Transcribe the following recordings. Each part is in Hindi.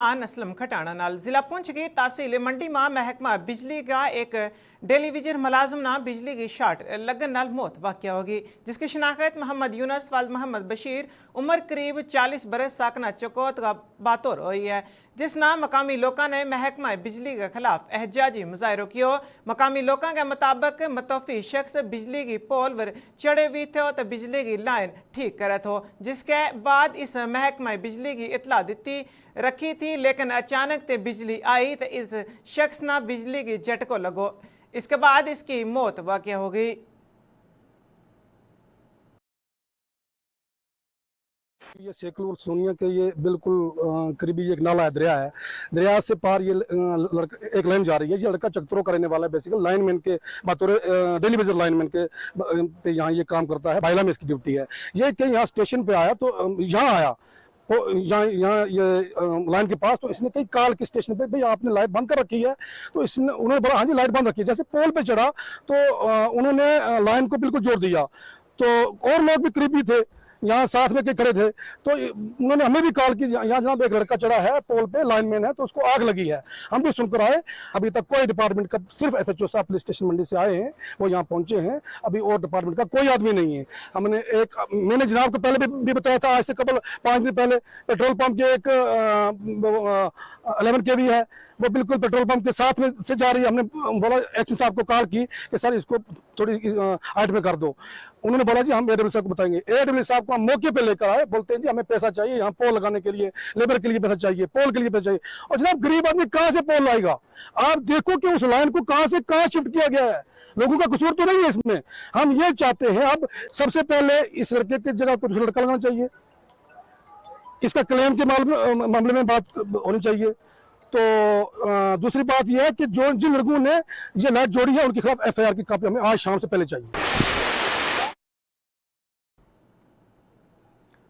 असलम खटाना नाल जिला पुंछ की तहसील मंडी में महकमा बिजली का एक टेलीविजन मुलाजम ना बिजली की शार्ट लगन नाल मौत वाक़या होगी, जिसकी शनाख्त मोहम्मद यूनस वाल मोहम्मद बशीर उम्र करीब 40 बरस साकना चकोत का बातौर हुई है, जिस ना मकामी लोगों ने महकमा बिजली के खिलाफ एहजाजी मुजाहरो किया। मकामी लोगों के मुताबिक मतौफी शख्स बिजली की पोल पर चढ़े हुए थे तो बिजली की लाइन ठीक करे थे, जिसके बाद इस महकमा बिजली की इतला दी रखी थी, लेकिन अचानक ते बिजली आई तो इस शख्स ना बिजली की झटको लगो। इसके बाद इसकी मौत वाक़या हो गई। ये सेकलूर सोनिया के ये बिल्कुल करीबी एक नाला है, दरिया है। दरिया से पार ये एक लाइन जा रही है। ये लड़का चकत्रो करने वाला है, बेसिकली लाइनमैन के बतौर डेली बेसिस लाइनमैन के पे यहाँ ये काम करता है। बाइला में इसकी ड्यूटी है। ये कहीं यहाँ स्टेशन पे आया तो यहाँ आया तो यहाँ ये लाइन के पास, तो इसने कई कॉल के स्टेशन पे, भाई आपने लाइट बंद कर रखी है। तो इसने उन्होंने बोला हाँ जी लाइट बंद रखी है। जैसे पोल पे चढ़ा तो उन्होंने लाइन को बिल्कुल जोड़ दिया। तो और लोग भी करीबी थे, यहाँ साथ में के खड़े थे, तो उन्होंने हमें भी कॉल की यहाँ जनाब एक लड़का चढ़ा है पोल पे, लाइनमैन है, तो उसको आग लगी है। हम भी सुनकर आए। अभी तक कोई डिपार्टमेंट का, सिर्फ एसएचओ साहब पुलिस स्टेशन मंडी से आए हैं, वो यहाँ पहुंचे हैं। अभी और डिपार्टमेंट का कोई आदमी नहीं है। मैंने जनाब को पहले भी बताया था, आज से कबल 5 दिन पहले पेट्रोल पंप के एक 11 kV है, वो बिल्कुल पेट्रोल पंप के साथ में से जा रही है। हमने बोला एक्शन साहब को कॉल की कि सर इसको थोड़ी हाइट में कर दो। उन्होंने बोला जी हम एडब्ल्यू साहब को बताएंगे। एडब्ल्यू साहब को हम मौके पे लेकर आए, बोलते हैं जी हमें पैसा चाहिए, यहाँ पोल लगाने के लिए, लेबर के लिए पैसा चाहिए, पोल के लिए पैसा चाहिए। और जनाब गरीब आदमी कहाँ से पोल लाएगा? आप देखो कि उस लाइन को कहाँ से कहाँ शिफ्ट किया गया है। लोगों का कसूर तो नहीं है इसमें। हम ये चाहते हैं, अब सबसे पहले इस लड़के की जगह पर लड़का लगाना चाहिए, इसका क्लेम के मामले में बात होनी चाहिए। तो दूसरी बात यह है कि जिन लोगों ने ये लाइट जोड़ी है उनके खिलाफ एफआईआर की कॉपी हमें आज शाम से पहले चाहिए।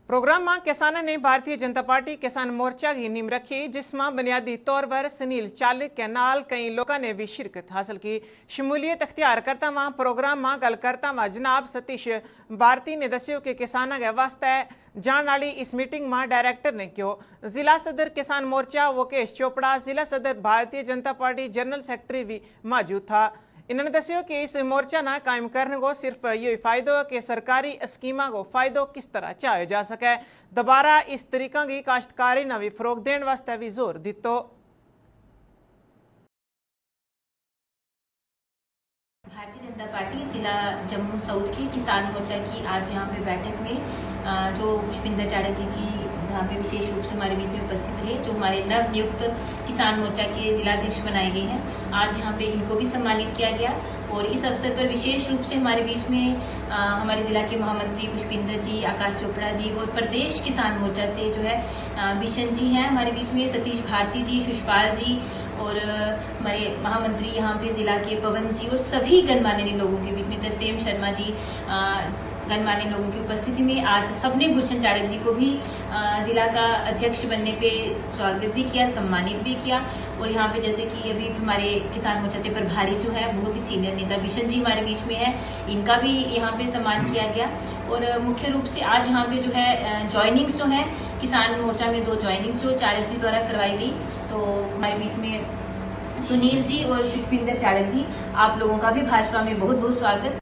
प्रोग्राम में किसानों ने भारतीय जनता पार्टी किसान मोर्चा की नींव रखी, जिसमें बुनियादी तौर पर सुनील चालिक के नाल कई लोगों ने भी शिरकत हासिल की। शमूलियत अख्तियार करता वहाँ प्रोग्राम में गल करता वहाँ जनाब सतीश भारती ने दस्यो कि किसानों के वास्ते जान वाली इस मीटिंग में डायरेक्टर ने क्यों जिला सदर किसान मोर्चा वोकेश चोपड़ा, जिला सदर Bharatiya Janata party general secretary भी मौजूद था। इन्होंने दस्यो कि इस मोर्चा ना कायम करने को सिर्फ यही फायदो है कि सरकारी स्कीमा को फायदो किस तरह चाहे जा सके। दोबारा इस तरीका की काश्तकारी ना भी फरोग देने वास्ते भी जोर दितो। भारतीय जनता पार्टी जिला जम्मू साउथ की किसान मोर्चा की आज यहाँ पे बैठक में जो पुष्पिंदर चाड़क जी की जहाँ पे विशेष रूप से हमारे बीच में उपस्थित रहे, जो हमारे नव नियुक्त किसान मोर्चा के जिलाध्यक्ष बनाए गए हैं, आज यहाँ पे इनको भी सम्मानित किया गया। और इस अवसर पर विशेष रूप से हमारे बीच में हमारे जिला के महामंत्री पुष्पिंदर जी, आकाश चोपड़ा जी और प्रदेश किसान मोर्चा से जो है बिशन जी हैं हमारे बीच में, सतीश भारती जी, सुषपाल जी और हमारे महामंत्री यहाँ पे जिला के पवन जी और सभी गणमान्य लोगों के बीच में तरसेम शर्मा जी, गणमान्य लोगों की उपस्थिति में आज सबने गुलशन चाड़क जी को भी जिला का अध्यक्ष बनने पे स्वागत भी किया, सम्मानित भी किया। और यहाँ पे जैसे कि अभी हमारे किसान मोर्चा से प्रभारी जो है बहुत ही सीनियर नेता बिशन जी हमारे बीच में है, इनका भी यहाँ पे सम्मान किया गया। और मुख्य रूप से आज यहाँ पे जो है ज्वाइनिंग्स जो है किसान मोर्चा में 2 ज्वाइनिंग्स जो चाड़क जी द्वारा करवाई गई, तो हमारे बीच में सुनील जी और पुष्पिंदर चाड़क जी, आप लोगों का भी भाजपा में बहुत बहुत स्वागत।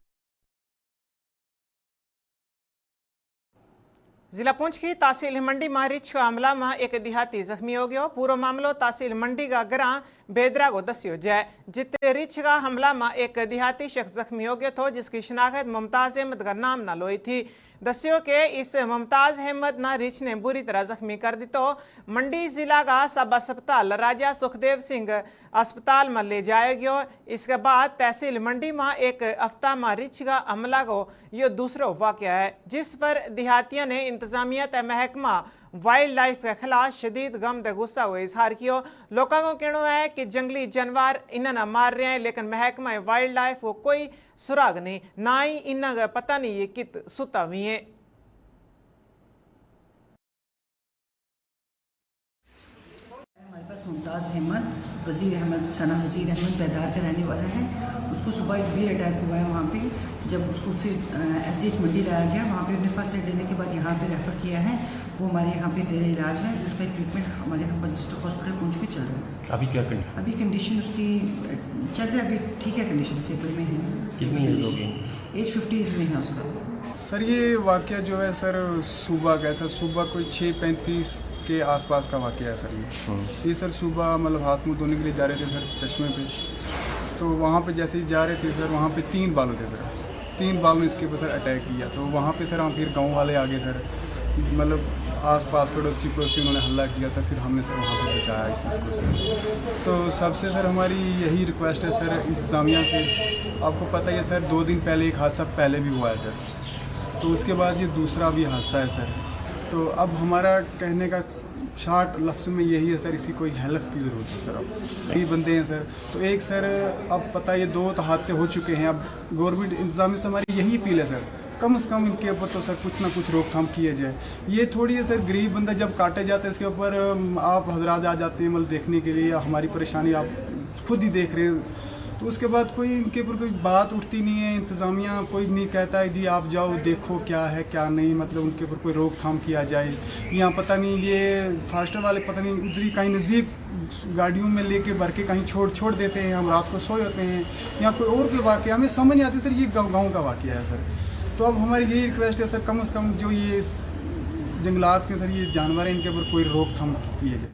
जिला पुंछ की तहसील मंडी में रिछ हमला में एक देहाती जख्मी हो गया। पूरा मामलो तहसील मंडी का ग्रां बेदरा को दस्यो जाए, जिते रिछ का हमला में एक देहाती शख्स जख्मी हो गया था, जिसकी शनाख्त मुमताज अहमद का नाम न लोई थी। दस्यो के इस मुमताज अहमद ना रिछ ने बुरी तरह जख्मी कर दी। तो मंडी जिला का सब अस्पताल राजा सुखदेव सिंह अस्पताल में ले जाया गया। इसके बाद तहसील मंडी में एक हफ्ता में रिछ का हमला को यह दूसरा वाक़या है, जिस पर देहातियों ने इंतजामिया त महकमा वाइल्ड लाइफ के खिलाफ शदीद गम द गुस्सा को इजहार किया। लोगों को कहना है कि जंगली जानवर इन्हें मार रहे हैं, लेकिन महकमा वाइल्ड लाइफ को कोई सुराग नहीं, ना ही इन्हें पता नहीं ये कित सुता हुई है। हमारे पास मुमताज़ अहमद, वज़ीर अहमद, सना वज़ीर अहमद बेदार का रहने वाला है। उसको सुबह एक भी अटैक हुआ है वहाँ पे। जब उसको फिर एसडीएच मंडी लाया गया, वहाँ पे उन्हें फर्स्ट एड देने के बाद यहाँ पे रेफ़र किया है। वो हमारे यहाँ पे ज़ेरे इलाज है। उसका ट्रीटमेंट हमारे यहाँ पर डिस्ट्रिक्ट हॉस्पिटल पुंछ में चल रहा है। अभी क्या कंडीशन? अभी कंडीशन उसकी चल रहा है, अभी ठीक है, कंडीशन स्टेबल में है। कितनी एज होगी? एज 50s में है उसका। सर ये वाक़या जो है सर सुबह का है सर, सुबह कोई 6:35 के आसपास का वाक़या है सर। ये सर सुबह मतलब हाथ मुँह धोने के लिए जा रहे थे सर चश्मे पे, तो वहाँ पे जैसे ही जा रहे थे सर, वहाँ पे 3 बालू थे सर। 3 बालू ने इसके ऊपर सर अटैक किया, तो वहाँ पे सर हम फिर गांव वाले आ गए सर, मतलब आसपास पड़ोसी उन्होंने हल्ला किया था, फिर हमने सर वहाँ पे बचाया इस चीज़ को सर। तो सबसे सर हमारी यही रिक्वेस्ट है सर इंतज़ामिया से। आपको पता ही है सर 2 दिन पहले एक हादसा पहले भी हुआ है सर, तो उसके बाद ये दूसरा भी हादसा है सर। तो अब हमारा कहने का शार्ट लफ्ज़ में यही है सर, इसी कोई हेल्प की ज़रूरत है सर। अब कई बंदे हैं सर, तो एक सर अब पता है ये 2 हादसे हो चुके हैं। अब गवर्नमेंट इंतज़ामिया से हमारी यही अपील है सर, कम से कम इनके ऊपर तो सर कुछ ना कुछ रोकथाम किया जाए। ये थोड़ी है सर, गरीब बंदा जब काटे जाते हैं इसके ऊपर आप हजरात आ जाते हैं मतलब देखने के लिए, हमारी परेशानी आप खुद ही देख रहे हैं, तो उसके बाद कोई इनके ऊपर कोई बात उठती नहीं है। इंतज़ामिया कोई नहीं कहता है जी आप जाओ देखो क्या है क्या नहीं, मतलब उनके ऊपर कोई रोकथाम किया जाए। यहाँ पता नहीं ये फास्टर वाले पता नहीं उधरी कहीं नज़दीक गाड़ियों में लेके भर के कहीं छोड़ देते हैं, हम रात को सोए होते हैं। यहाँ कोई और कोई वाक़या हमें समझ नहीं आती सर, ये गाँव का वाक़या है सर। तो अब हमारी यही रिक्वेस्ट है सर, कम से कम जो ये जंगलात के सर ये जानवर हैं, इनके ऊपर कोई रोकथाम किए जाए।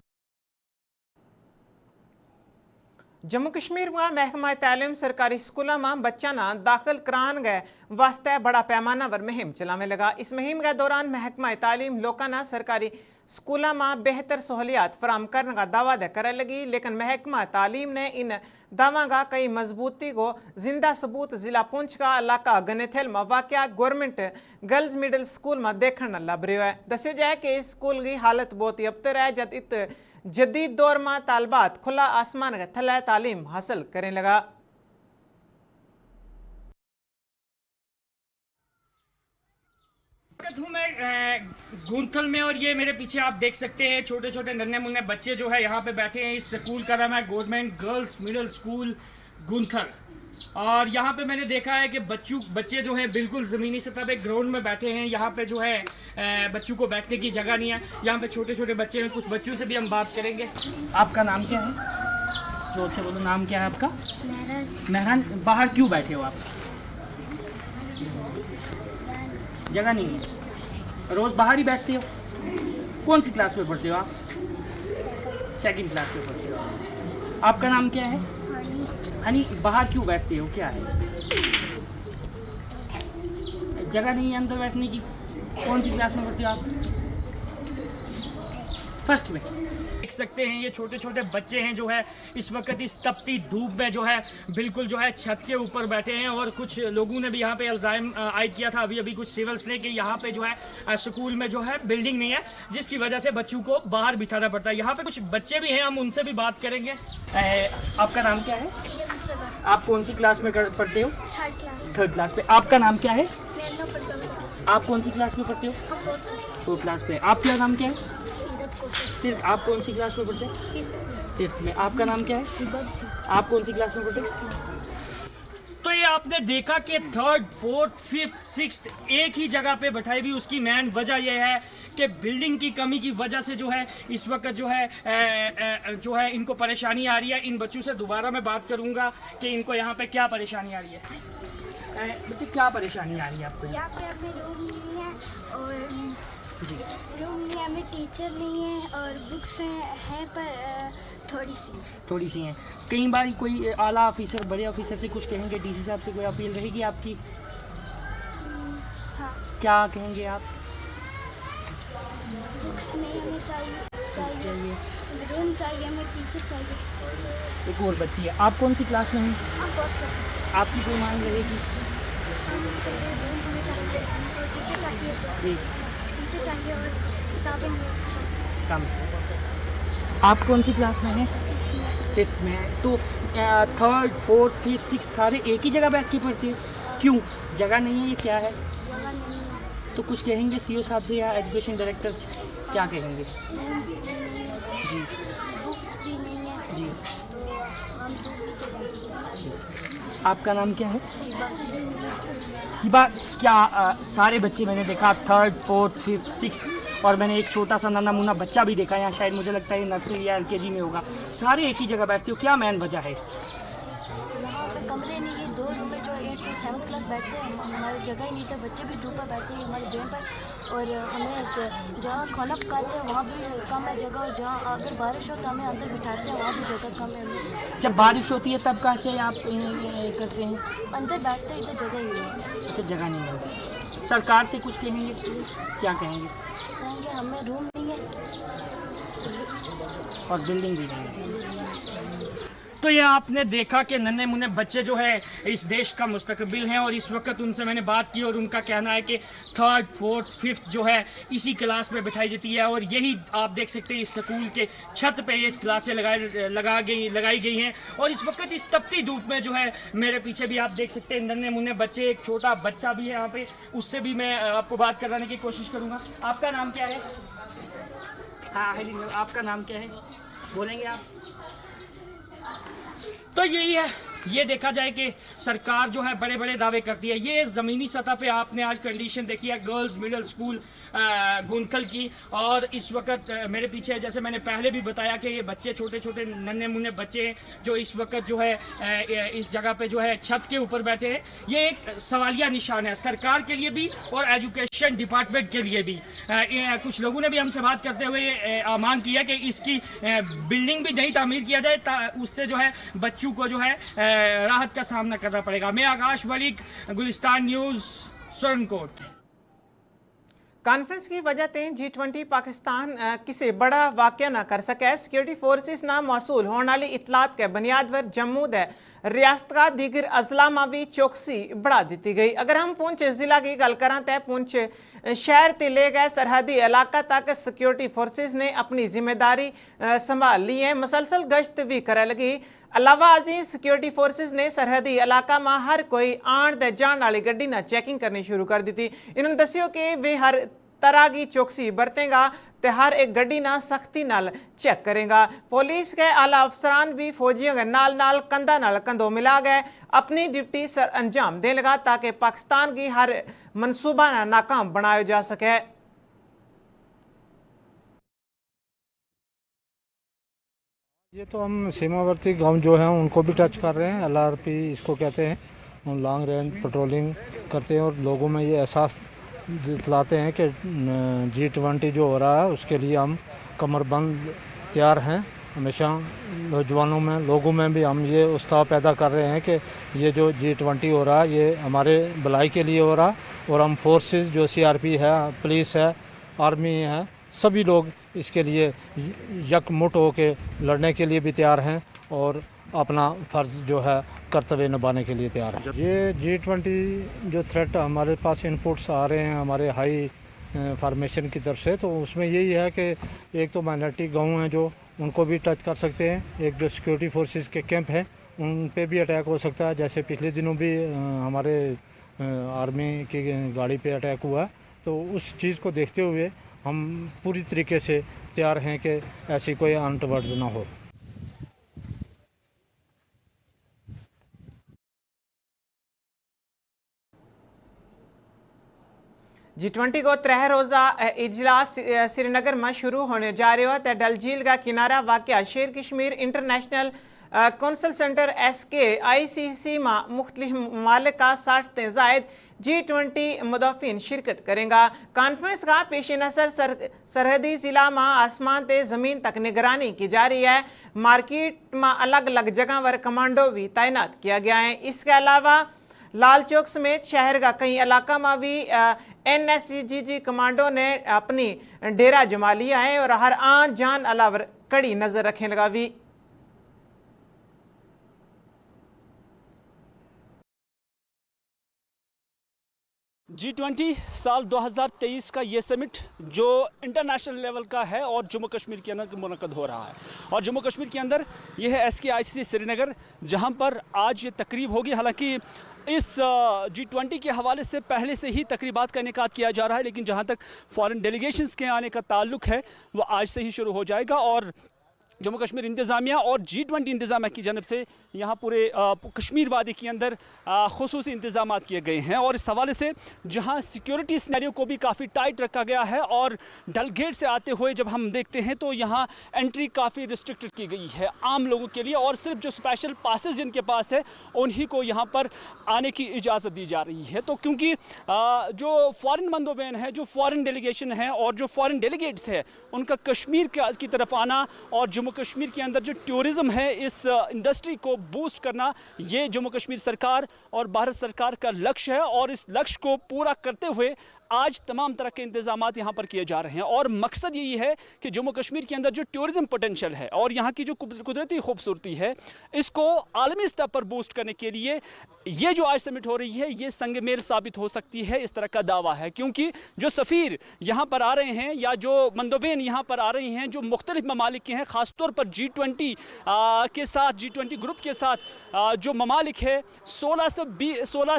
जम्मू कश्मीर में महकमा तालीम सरकारी स्कूलों में बच्चा दाखिल कराने गए वास्ते बड़ा पैमाना पर मुहिम चलाने लगा। इस मुहिम के दौरान महकमा तालीम लोगों सरकारी स्कूलों में बेहतर सहूलियात फराम करने का दावा कर लगी, लेकिन महकमा तालीम ने इन दावा का कई मजबूती को जिंदा सबूत जिला पुंछ का इलाका गनेथेल में वाक़ गवर्नमेंट गर्ल्स मिडिल स्कूल में देखने लग रही है। दस्यो जाए कि इस स्कूल की हालत बहुत ही अबतर है, जब इत जदीद दौर में तालबात खुला आसमान के थले तालीम हासिल करने लगा। हूँ मैं गुंथल में, और ये मेरे पीछे आप देख सकते हैं छोटे छोटे नन्हे मुन्ने बच्चे जो है यहाँ पे बैठे हैं। इस स्कूल का नाम है गवर्नमेंट गर्ल्स मिडिल स्कूल गुंथल, और यहाँ पे मैंने देखा है कि बच्चे जो हैं बिल्कुल ज़मीनी सतह पे ग्राउंड में बैठे हैं। यहाँ पे जो है बच्चों को बैठने की जगह नहीं है। यहाँ पे छोटे छोटे बच्चे हैं, कुछ बच्चों से भी हम बात करेंगे। आपका नाम क्या है? जोर से बोलो, नाम क्या है आपका? मेहरान। बाहर क्यों बैठे हो आप? जगह नहीं है, रोज़ बाहर ही बैठते हो। कौन सी क्लास में पढ़ते हो आप? 2nd क्लास में पढ़ते हो। आपका नाम क्या है? हनी। बाहर क्यों बैठते हो, क्या है? जगह नहीं है अंदर बैठने की। कौन सी क्लास में पढ़ते हो आप? 1st में। देख सकते हैं ये छोटे छोटे बच्चे हैं जो है इस वक्त इस तपती धूप में जो है बिल्कुल जो है छत के ऊपर बैठे हैं। और कुछ लोगों ने भी यहाँ पे इल्ज़ाम आयद किया था अभी कुछ सिविल्स ने कि यहाँ पे जो है स्कूल में जो है बिल्डिंग नहीं है, जिसकी वजह से बच्चों को बाहर बिठाना पड़ता है। यहाँ पे कुछ बच्चे भी हैं, हम उनसे भी बात करेंगे। आपका नाम क्या है? आप कौन सी क्लास में पढ़ते हो? 3rd क्लास पे। आपका नाम क्या है? आप कौन सी क्लास में पढ़ते हो? 4th क्लास पे। आपका नाम क्या है? सिर्फ। आप कौन सी क्लास में पढ़ते हैं? 5th में। आपका नाम क्या है? आप कौन सी क्लास में पढ़ते हैं? तो ये आपने देखा कि 3rd 4th 5th 6th एक ही जगह पे बैठाई हुई। उसकी मेन वजह यह है कि बिल्डिंग की कमी की वजह से जो है इस वक्त जो है इनको परेशानी आ रही है। इन बच्चों से दोबारा मैं बात करूंगा कि इनको यहाँ पे क्या परेशानी आ रही है। बच्चे क्या परेशानी आ रही है आपको? यहाँ पे हमें रूम नहीं है, और रूम नहीं है, हमें टीचर नहीं है, और बुक्स हैं पर थोड़ी सी हैं। कई बार कोई आला ऑफिसर बड़े ऑफिसर से कुछ कहेंगे, डीसी साहब से कोई अपील रहेगी आपकी? हाँ। क्या कहेंगे आप? बुक्स नहीं हमें चाहिए, रूम चाहिए, हमें टीचर चाहिए। एक और बच्ची है, आप कौन सी क्लास में हैं? आपकी कोई मांग रहेगी? जी, टीचर चाहिए और किताबें कम। आप कौन सी क्लास में हैं? 5th में। तो 3rd 4th 5th 6th सारे एक ही जगह बैठ के पढ़ते हो? क्यों? जगह नहीं है, ये क्या है? जगह नहीं है। तो कुछ कहेंगे सीओ साहब से या एजुकेशन डायरेक्टर से, क्या कहेंगे? जी, बुक्स भी नहीं है। जी। तो हम दूर से आपका नाम क्या है? हिबा। क्या सारे बच्चे मैंने देखा 3rd 4th 5th 6th और मैंने एक छोटा सा नन्हा मुन्ना बच्चा भी देखा यहाँ, शायद मुझे लगता है ये नर्सरी या LKG में होगा। सारे एक ही जगह बैठते हो, क्या मेन वजह है इसकी? यहाँ पे कमरे नहीं है, 2 रूम में जो 8 से 7 क्लास बैठते हैं, हमारी जगह ही नहीं था, बच्चे भी धूप पर बैठते हैं हमारे बेड पर, और हमें जहाँ खाना पकाते हैं वहाँ भी कम है जगह, और जहाँ अगर बारिश हो तो हमें अंदर बिठाते हैं वहाँ भी जगह कम है हमें। जब बारिश होती है तब कैसे आप करते हैं? अंदर बैठते हैं तो जगह ही नहीं है। अच्छा, जगह नहीं मिलती। सरकार से कुछ कहेंगे? क्या कहेंगे? कहेंगे हमें रूम नहीं है और बिल्डिंग भी नहीं है। तो ये आपने देखा कि नन्हे मुन्ने बच्चे जो है इस देश का मुस्तकबिल हैं, और इस वक्त उनसे मैंने बात की और उनका कहना है कि 3rd, 4th, 5th जो है इसी क्लास में बिठाई जाती है, और यही आप देख सकते हैं इस स्कूल के छत पे ये क्लासें लगाई गई हैं। और इस वक्त इस तपती धूप में जो है मेरे पीछे भी आप देख सकते हैं नन्हे मुन्ने बच्चे, एक छोटा बच्चा भी है यहाँ पे, उससे भी मैं आपको बात कराने की कोशिश करूँगा। आपका नाम क्या है? हाँ, आपका नाम क्या है, बोलेंगे आप? तो यही है, ये देखा जाए कि सरकार जो है बड़े बड़े दावे करती है। ये ज़मीनी सतह पे आपने आज कंडीशन देखी है गर्ल्स मिडिल स्कूल गुंथल की, और इस वक्त मेरे पीछे जैसे मैंने पहले भी बताया कि ये बच्चे छोटे छोटे नन्हे मुन्ने बच्चे हैं जो इस वक्त जो है इस जगह पे जो है छत के ऊपर बैठे हैं। ये एक सवालिया निशान है सरकार के लिए भी और एजुकेशन डिपार्टमेंट के लिए भी। कुछ लोगों ने भी हमसे बात करते हुए मांग की है कि इसकी बिल्डिंग भी नहीं तामीर किया जाए, उससे जो है बच्चों को जो है राहत का सामना करना पड़ेगा। मैं आकाश मलिक, गुलिस्तान न्यूज़, सुरनकोट। कॉन्फ्रेंस की वजह से G20 पाकिस्तान किसी बड़ा वाक़या ना कर सके। सिक्योरिटी फोर्सेस ना मौसूल होने वाली इतलात के बुनियाद पर जम्मू दे रियासत का दीगर अजला में भी चौकसी बढ़ा दी गई। अगर हम पुंछ जिला की गल करें तो पुंछ शहर ते ले गए सरहदी इलाका तक सिक्योरिटी फोर्सेस ने अपनी जिम्मेदारी संभाल ली है, मुसलसल गश्त भी करे लगी। अलावा अजीज सिक्योरिटी फोर्सेस ने सरहदी इलाका में हर कोई आण दे जान वाली गड्डी ना चेकिंग करनी शुरू कर दी थी। इन्होंने दस्यो कि वे हर तरह की चौकसी बरतेगा तो हर एक गड्डी ना सख्ती नाल चेक करेगा। पुलिस के आला अफसरान भी फौजियों के नाल कंधा नाल कंधों मिला गए अपनी ड्यूटी सर अंजाम दे लगा ताकि पाकिस्तान की हर मनसूबा ना नाकाम बनाया जा सके। ये तो हम सीमावर्ती गांव जो हैं उनको भी टच कर रहे हैं, LRP इसको कहते हैं, हम लॉन्ग रेंज पेट्रोलिंग करते हैं और लोगों में ये एहसास दिलाते हैं कि G20 जो हो रहा है उसके लिए हम कमरबंद तैयार हैं। हमेशा नौजवानों में लोगों में भी हम ये उत्साह पैदा कर रहे हैं कि ये जो G20 हो रहा है ये हमारे भलाई के लिए हो रहा है, और हम फोर्सेस जो CRP है, पुलिस है, आर्मी है, सभी लोग इसके लिए यकमुट होके लड़ने के लिए भी तैयार हैं और अपना फ़र्ज़ जो है कर्तव्य निभाने के लिए तैयार हैं। ये G20 जो थ्रेट हमारे पास इनपुट्स आ रहे हैं हमारे हाई फॉर्मेशन की तरफ से, तो उसमें यही है कि एक तो माइनॉरिटी गांव हैं जो उनको भी टच कर सकते हैं, एक जो सिक्योरिटी फोर्सेस के कैंप हैं उन पे भी अटैक हो सकता है। जैसे पिछले दिनों भी हमारे आर्मी की गाड़ी पे अटैक हुआ, तो उस चीज़ को देखते हुए हम पूरी तरीके से तैयार हैं कि ऐसी कोई अनटवर्ड्स ना हो। G20 को 3 रोज़ा इजलास श्रीनगर में शुरू होने जा रहे हो तो डल झील का किनारा वाक़या Sher Kashmir international council centre SKICC में मुख्तलिफ ममालिक का 60 से ज़ायद G20 मुदाफ़िन शिरकत करेंगे। कॉन्फ्रेंस का पेश नज़र सरहदी ज़िला में आसमान से ज़मीन तक निगरानी की जा रही है। मार्केट में अलग अलग जगह पर कमांडो भी तैनात किया गया है। इसके अलावा लाल चौक समेत शहर का कई इलाका में भी NSGG कमांडो ने अपनी डेरा जमा लिया है और हर आन जान अलावर कड़ी नज़र रखने लगा भी। G20 साल 2023 का ये समिट जो इंटरनेशनल लेवल का है और जम्मू कश्मीर के अंदर मुनक़द हो रहा है, और जम्मू कश्मीर के अंदर ये है SKICC श्रीनगर, जहां पर आज ये तकरीब होगी। हालांकि इस G20 के हवाले से पहले से ही तकरीबात का इनेकाद किया जा रहा है, लेकिन जहां तक फॉरेन डेलीगेशंस के आने का ताल्लुक़ है वो आज से ही शुरू हो जाएगा। और जम्मू कश्मीर इंतज़ामिया और G20 इंतज़ामिया की जानब से यहाँ पूरे कश्मीर वादी के अंदर खुसूसी इंतज़ाम किए गए हैं। और इस हवाले से जहाँ सिक्योरिटी सिनेरियो को भी काफ़ी टाइट रखा गया है और डल गेट से आते हुए जब हम देखते हैं तो यहाँ एंट्री काफ़ी रिस्ट्रिक्टेड की गई है आम लोगों के लिए, और सिर्फ जो स्पेशल पासेस जिनके पास है उन्हीं को यहाँ पर आने की इजाज़त दी जा रही है। तो क्योंकि जो फॉरेन मंदोबैन है, जो फॉरेन डेलीगेशन है और जो फॉरेन डेलीगेट्स है, उनका कश्मीर की तरफ आना और जम्मू कश्मीर के अंदर जो टूरिज़्म है इस इंडस्ट्री को बूस्ट करना, ये जम्मू कश्मीर सरकार और भारत सरकार का लक्ष्य है। और इस लक्ष्य को पूरा करते हुए आज तमाम तरह के इंतजाम यहाँ पर किए जा रहे हैं और मकसद यही है कि जम्मू कश्मीर के अंदर जो टूरिज़्म पोटेंशियल है और यहाँ की जो कुदरती खूबसूरती है, इसको आलमी स्तर पर बूस्ट करने के लिए ये जो आज समिट हो रही है ये संग मेल साबित हो सकती है, इस तरह का दावा है। क्योंकि जो सफ़ीर यहाँ पर आ रहे हैं या जो मंदोबैन यहाँ पर आ रहे हैं जो मुख्तलिफ ममालिक के हैं, ख़ासतौर पर G20 के साथ, G20 ग्रुप के साथ जो ममालिक है 16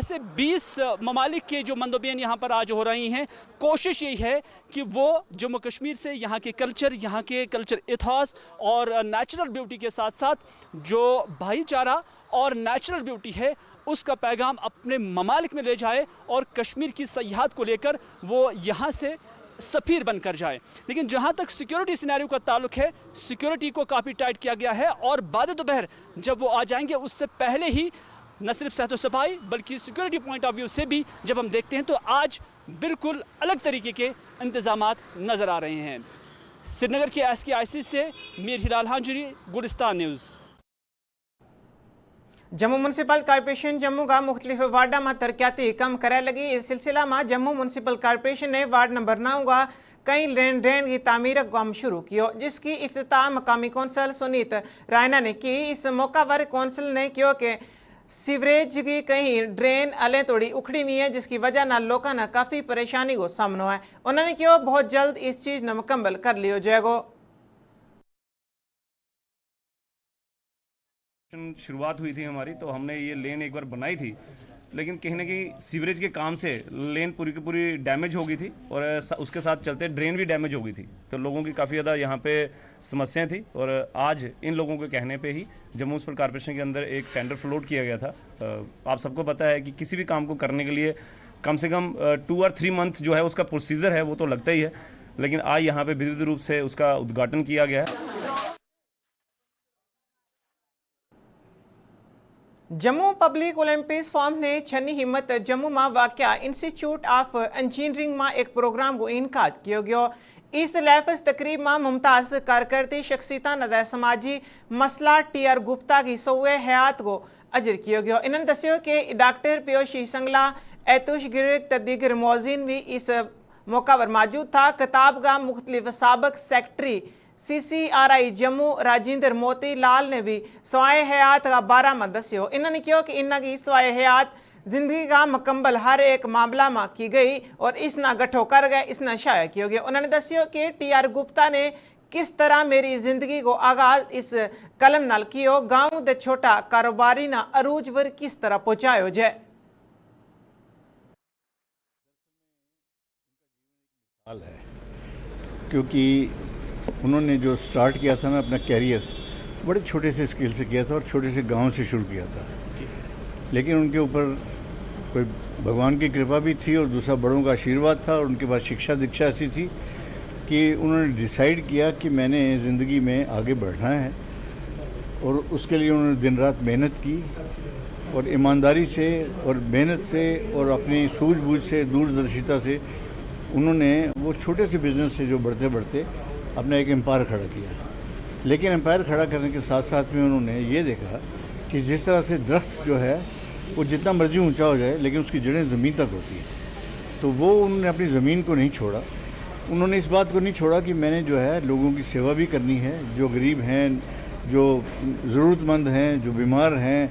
से 20 ममालिक के जो मंदोबैन यहाँ पर आज हो रही हैं, कोशिश यही है कि वो जम्मू कश्मीर से यहाँ के कल्चर इतिहास और नेचुरल ब्यूटी के साथ साथ जो भाईचारा और नेचुरल ब्यूटी है उसका पैगाम अपने ममालिक में ले जाए और कश्मीर की सयाहत को लेकर वो यहाँ से सफ़ीर बनकर जाए। लेकिन जहाँ तक सिक्योरिटी सिनेरियो का ताल्लुक है, सिक्योरिटी को काफ़ी टाइट किया गया है और बाद दोपहर जब वो आ जाएंगे उससे पहले ही न सिर्फ सेहत सफाई बल्कि सिक्योरिटी पॉइंट ऑफ व्यू से भी जब हम देखते हैं तो आज बिल्कुल अलग तरीके के इंतजामात नज़र आ रहे हैं। श्रीनगर के SKIC से Mir Hilal Hanjari, Gulistan news. Jammu municipal corporation Jammu का मुख्तलिफ वार्डा में तरक्याती कम करे लगी। इस सिलसिला में जम्मू म्यूनसिपल कॉर्पोरेशन ने वार्ड नंबर 9 का कई लेन ड्रेन की तामीर का काम शुरू किया, जिसकी इफ्तिताह मकामी कौंसल सुनीत रायना ने की। इस मौका पर कौंसल ने किया कि सीवरेज की कई ड्रेन अले तोड़ी उखड़ी हुई है, जिसकी वजह न लोगों ने काफ़ी परेशानी को सामना है। उन्होंने कहा बहुत जल्द इस चीज़ न मुकम्मल कर लिया जाएगा। शुरुआत हुई थी हमारी तो हमने ये लेन एक बार बनाई थी, लेकिन कहीं ना कहीं सीवरेज के काम से लेन पूरी की पूरी डैमेज हो गई थी और उसके साथ चलते ड्रेन भी डैमेज हो गई थी, तो लोगों की काफ़ी ज़्यादा यहाँ पे समस्याएं थी। और आज इन लोगों के कहने पे ही जम्मू म्यूनसिपल कॉर्पोरेशन के अंदर एक टेंडर फ्लोट किया गया था। आप सबको पता है कि किसी भी काम को करने के लिए कम से कम 2 और 3 मंथ जो है उसका प्रोसीजर है वो तो लगता ही है, लेकिन आज यहाँ पे विधिवत रूप से उसका उद्घाटन किया गया है। जम्मू पब्लिक ओलंपिक्स फॉर्म ने छनी हिम्मत जम्मू में वाक़या इंस्टीट्यूट ऑफ इंजीनियरिंग में एक प्रोग्राम को इनकाद किया गया। इस लैफज तकरीब में मुमताज़ कारकर्दी शख्सियता नदा समाजी मसला TR गुप्ता की सौए हयात को अजर किया गया। इन्होंने दसियो कि डॉक्टर पीयूष संगला, ऐतुश गिरक दीगर मौजिन भी इस मौका पर मौजूद था। किताब का मुख्तलिफ साबक सेक्रेटरी CCRI जम्मू राजेंद्र मोती लाल ने भी सवाए हयात का बारा में दसियो। इन्होंने कहा कि इनकी सवाए हयात जिंदगी का मुकम्मल हर एक मामला में की गई और इसना गठो कर गए, इसना शाया किया गया। उन्होंने दसियो कि TR गुप्ता ने किस तरह मेरी जिंदगी को आगाज इस कलम नाल कियो, गाँव दे छोटा कारोबारी ना अरूज वर किस तरह पहुँचायो जाए। क्योंकि उन्होंने जो स्टार्ट किया था ना अपना कैरियर बड़े छोटे से स्किल से किया था और छोटे से गांव से शुरू किया था, लेकिन उनके ऊपर कोई भगवान की कृपा भी थी और दूसरा बड़ों का आशीर्वाद था और उनके पास शिक्षा दीक्षा ऐसी थी कि उन्होंने डिसाइड किया कि मैंने ज़िंदगी में आगे बढ़ना है और उसके लिए उन्होंने दिन रात मेहनत की और ईमानदारी से और मेहनत से और अपनी सूझबूझ से दूरदर्शिता से उन्होंने वो छोटे से बिज़नेस से जो बढ़ते बढ़ते अपना एक एम्पायर खड़ा किया। लेकिन एम्पायर खड़ा करने के साथ साथ में उन्होंने ये देखा कि जिस तरह से दरख्त जो है वो जितना मर्जी ऊंचा हो जाए लेकिन उसकी जड़ें ज़मीन तक होती हैं, तो वो उन्होंने अपनी ज़मीन को नहीं छोड़ा। उन्होंने इस बात को नहीं छोड़ा कि मैंने जो है लोगों की सेवा भी करनी है, जो गरीब हैं, जो ज़रूरतमंद हैं, जो बीमार हैं,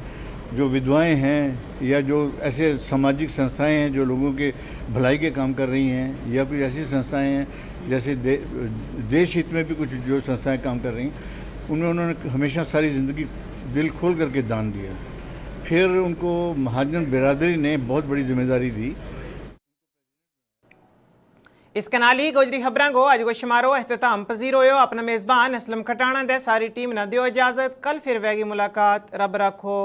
जो विधवाएं हैं या जो ऐसे सामाजिक संस्थाएं हैं जो लोगों के भलाई के काम कर रही हैं या कुछ ऐसी संस्थाएं हैं जैसे देश हित में भी कुछ जो संस्थाएं काम कर रही हैं, उनमें उन्होंने हमेशा सारी ज़िंदगी दिल खोल करके दान दिया। फिर उनको महाजन बिरादरी ने बहुत बड़ी जिम्मेदारी दी। इसके नाल ही गोजरी खबरां को अज को समारोह अख्ताम पजीर होयो। अपना मेज़बान असलम खटाणा दे सारी टीम ने दियो इजाजत। कल फिर वेगी मुलाकात। रब रखो।